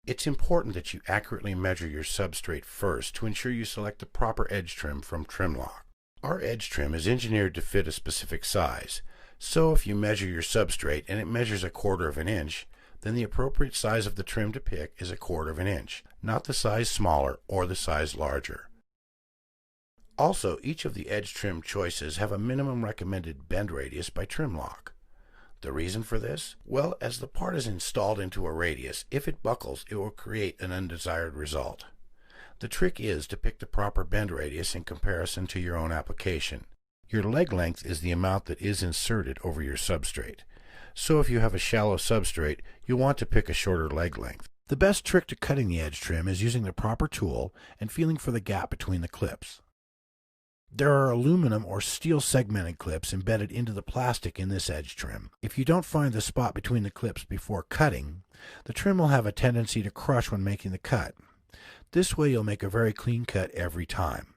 It's important that you accurately measure your substrate first to ensure you select the proper edge trim from Trim-Lok. Our edge trim is engineered to fit a specific size, so if you measure your substrate and it measures 1/4 of an inch, then the appropriate size of the trim to pick is 1/4 of an inch, not the size smaller or the size larger. Also, each of the edge trim choices have a minimum recommended bend radius by Trim-Lok. The reason for this? Well, as the part is installed into a radius, if it buckles, it will create an undesired result. The trick is to pick the proper bend radius in comparison to your own application. Your leg length is the amount that is inserted over your substrate. So if you have a shallow substrate, you'll want to pick a shorter leg length. The best trick to cutting the edge trim is using the proper tool and feeling for the gap between the clips. There are aluminum or steel segmented clips embedded into the plastic in this edge trim. If you don't find the spot between the clips before cutting, the trim will have a tendency to crush when making the cut. This way you'll make a very clean cut every time.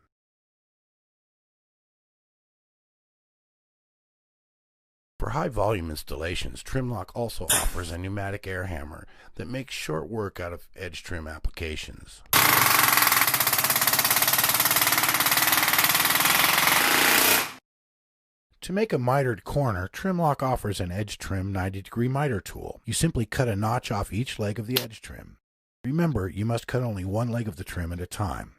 For high volume installations, Trim-Lok also offers a pneumatic air hammer that makes short work out of edge trim applications. To make a mitered corner, Trim-Lok offers an edge trim 90-degree miter tool. You simply cut a notch off each leg of the edge trim. Remember, you must cut only one leg of the trim at a time.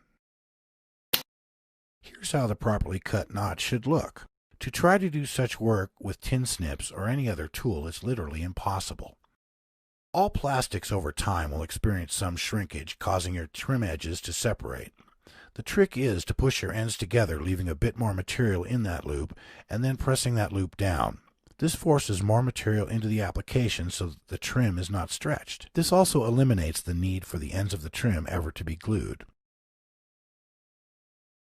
Here's how the properly cut notch should look. To try to do such work with tin snips or any other tool is literally impossible. All plastics over time will experience some shrinkage, causing your trim edges to separate. The trick is to push your ends together, leaving a bit more material in that loop, and then pressing that loop down. This forces more material into the application so that the trim is not stretched. This also eliminates the need for the ends of the trim ever to be glued.